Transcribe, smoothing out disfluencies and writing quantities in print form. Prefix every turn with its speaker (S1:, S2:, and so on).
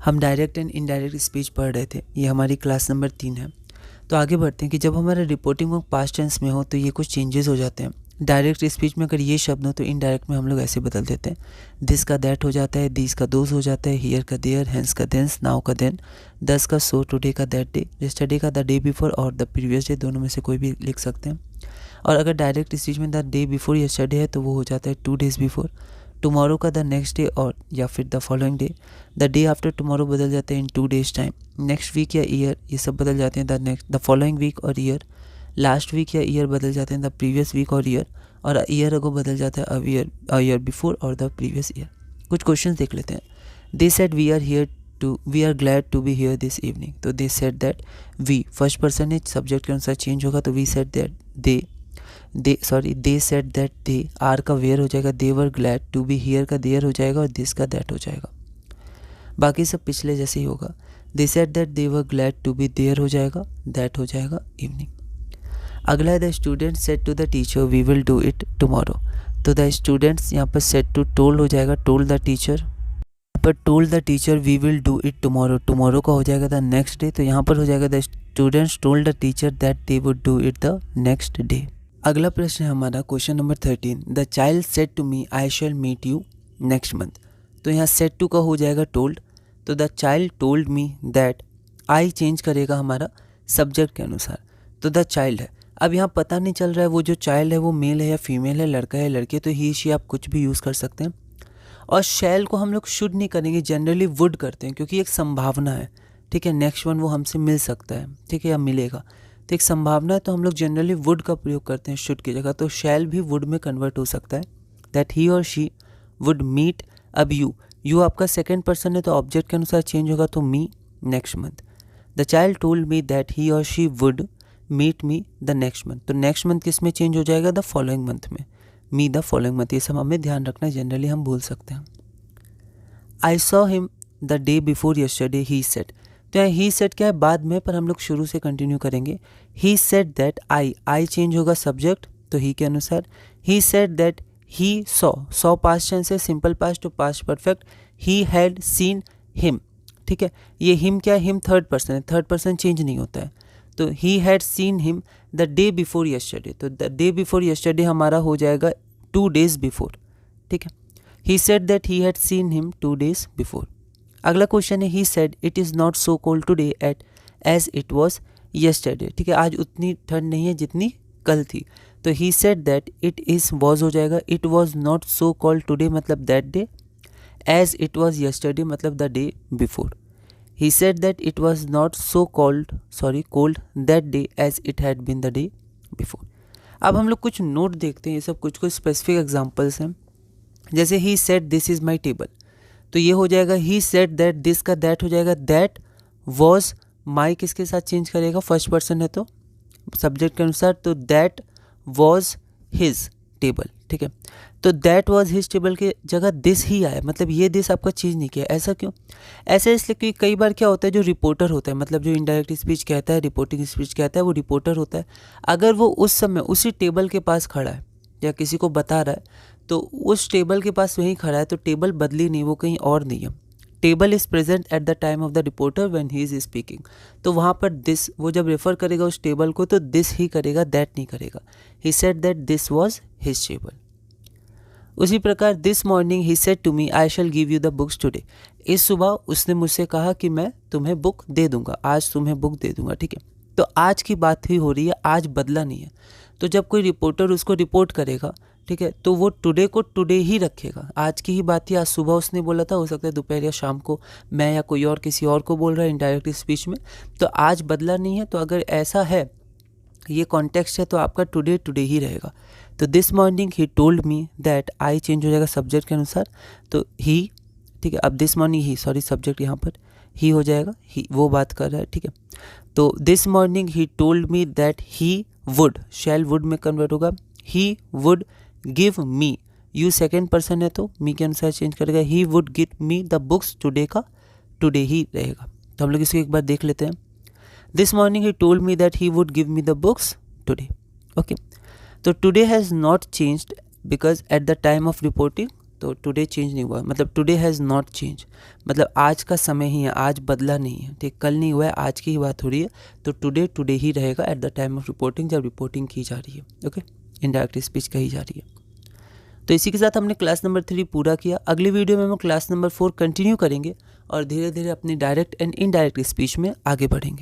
S1: हम direct and indirect speech पढ़ रहे थे। ये हमारी क्लास नंबर 3 है। तो आगे बढ़ते हैं कि जब हमारा रिपोर्टिंग वर्क पास्ट टेंस में हो तो ये कुछ चेंजेस हो जाते हैं। डायरेक्ट स्पीच में अगर ये शब्द हो तो इनडायरेक्ट में हम लोग ऐसे बदल देते हैं। दिस का दैट हो जाता है, दिस का दोज हो जाता है, हियर का देयर, हेंस का देंस, नाउ का देन, दस का सो, टुडे का दैट डे, यस्टरडे का द डे बिफोर और द प्रीवियस डे, दोनों में से कोई भी लिख सकते हैं। और अगर डायरेक्ट स्पीच में द डे बिफोर यस्टरडे है तो वो हो जाता है 2 days बिफोर। टुमारो का द नेक्स्ट डे और या फिर the following day. The day after tomorrow बदल जाते हैं इन 2 days टाइम। नेक्स्ट वीक या ईयर ये सब बदल जाते हैं द फॉलोइंग वीक और ईयर। लास्ट वीक या ईयर बदल जाते हैं द प्रीवियस वीक और ईयर। और ईयर अगो बदल जाता है अ ईयर बिफोर और द प्रीवियस ईयर। कुछ क्वेश्चन देख लेते हैं। They said we are glad to be here this evening. तो they said that, we first person है, सब्जेक्ट के अनुसार चेंज होगा तो we said that they said that they, are का वेयर हो जाएगा, they were glad, to be here का देयर हो जाएगा और दिस का दैट हो जाएगा। बाकी सब पिछले जैसे ही होगा। They said that they were glad to be there हो जाएगा, दैट हो जाएगा इवनिंग। अगला है the student said to the teacher we will do it tomorrow. तो द स्टूडेंट्स यहाँ पर सेड टू टोल्ड हो जाएगा, टोल्ड द टीचर, यहाँ पर told the teacher we will do it tomorrow. Tomorrow का हो जाएगा द नेक्स्ट डे, तो यहाँ पर हो जाएगा the students told the teacher that they would do it the next day. अगला प्रश्न है हमारा question number 13। The child said to me I shall meet you next month. तो यहाँ सेड टू का हो जाएगा टोल्ड, तो the child told me that, I change करेगा हमारा सब्जेक्ट के अनुसार, तो द चाइल्ड है। अब यहाँ पता नहीं चल रहा है वो जो चाइल्ड है वो मेल है या फीमेल है, लड़का है लड़की, तो ही शी आप कुछ भी यूज़ कर सकते हैं। और शैल को हम लोग शुड नहीं करेंगे, जनरली वुड करते हैं क्योंकि एक संभावना है, ठीक है। नेक्स्ट वन वो हमसे मिल सकता है, ठीक है, या मिलेगा, तो एक संभावना है, तो हम लोग जनरली वुड का प्रयोग करते हैं शुड की जगह। तो शैल भी वुड में कन्वर्ट हो सकता है। That he or she would meet. अब यू आपका सेकेंड पर्सन है तो ऑब्जेक्ट के अनुसार चेंज होगा, तो me next month. The child told me that he or she would meet me the next month. तो नेक्स्ट मंथ किस में चेंज हो जाएगा, द फॉलोइंग मंथ में, मी द फॉलोइंग मंथ। ये सब हमें ध्यान रखना है, जनरली हम भूल सकते हैं। I saw him the day before yesterday he said. तो यहाँ ही सेड क्या है, बाद में, पर हम लोग शुरू से कंटिन्यू करेंगे। He said that I change होगा सब्जेक्ट, तो ही के अनुसार। He said that he saw past tense है, सिंपल पास्ट तो past perfect. He had seen him, ठीक है। ये हिम क्या है, हिम थर्ड पर्सन है, थर्ड पर्सन चेंज नहीं होता है। तो he had seen him the day before yesterday, तो द डे बिफोर यस्टरडे हमारा हो जाएगा 2 days बिफोर, ठीक है। He said that he had seen him 2 days before. अगला क्वेश्चन है, he said it is not so cold today as it was yesterday, ठीक है। आज उतनी ठंड नहीं है जितनी कल थी। तो he said that it is was हो जाएगा, it was not so cold today मतलब that day, as it was yesterday मतलब the day before. He said that it was not so cold that day as it had been the day before. अब हम लोग कुछ note देखते हैं, ये सब कुछ स्पेसिफिक एग्जाम्पल्स हैं। जैसे he said this is my table, तो ये हो जाएगा ही सेड दैट, दिस का दैट हो जाएगा, दैट वॉज माई किसके साथ चेंज करेगा, फर्स्ट पर्सन है तो सब्जेक्ट के अनुसार, तो दैट वॉज हिज टेबल, ठीक है। तो दैट वॉज हिज टेबल के जगह दिस ही आया, मतलब ये दिस आपका चेंज नहीं किया। ऐसा क्यों? ऐसा इसलिए क्योंकि कई बार क्या होता है, जो रिपोर्टर होता है, मतलब जो इनडायरेक्ट स्पीच कहता है, रिपोर्टिंग स्पीच कहता है, वो रिपोर्टर होता है। अगर वो उस समय उसी टेबल के पास खड़ा है या किसी को बता रहा है, तो उस टेबल के पास वहीं खड़ा है, तो टेबल बदली नहीं, वो कहीं और नहीं है। Table is present at the time of the reporter when he is speaking. तो वहाँ पर दिस, वो जब रेफर करेगा उस टेबल को तो दिस ही करेगा, दैट नहीं करेगा। He said that this was his table. उसी प्रकार this morning he said to me I shall give you the books today. इस सुबह उसने मुझसे कहा कि मैं तुम्हें बुक दे दूंगा, आज तुम्हें बुक दे दूंगा, ठीक है। तो आज की बात ही हो रही है, आज बदला नहीं है। तो जब कोई रिपोर्टर उसको रिपोर्ट करेगा, ठीक है, तो वो टुडे को टुडे ही रखेगा। आज की ही बात ही, आज सुबह उसने बोला था, हो सकता है दोपहर या शाम को मैं या कोई और किसी और को बोल रहा है इनडायरेक्ट स्पीच में, तो आज बदला नहीं है। तो अगर ऐसा है, ये कॉन्टेक्स्ट है, तो आपका टुडे टुडे ही रहेगा। तो this morning he told me that, I change हो जाएगा सब्जेक्ट के अनुसार, तो ही, ठीक है। अब this morning he, sorry subject यहाँ पर ही हो जाएगा, ही वो बात कर रहा है, ठीक है। तो this morning he told me that he would, shall would में कन्वर्ट होगा, he would give me, you second person है तो मी के अनुसार चेंज करेगा, he would give me the books today का टुडे ही रहेगा। तो हम लोग इसको एक बार देख लेते हैं। This morning he told me that he would give me the books today, okay. तो today has not changed because at the time of reporting तो टुडे चेंज नहीं हुआ, मतलब टुडे हैज़ नॉट चेंज, मतलब आज का समय ही है, आज बदला नहीं है, ठीक, कल नहीं हुआ है, आज की ही बात हो रही है, तो टुडे टुडे ही रहेगा eight the time of reporting, जब रिपोर्टिंग की जा रही है। ओके, इनडायरेक्ट स्पीच कही जा रही है। तो इसी के साथ हमने क्लास नंबर 3 पूरा किया। अगली वीडियो में हम क्लास नंबर 4 कंटिन्यू करेंगे और धीरे धीरे अपनी डायरेक्ट एंड इनडायरेक्ट स्पीच में आगे बढ़ेंगे।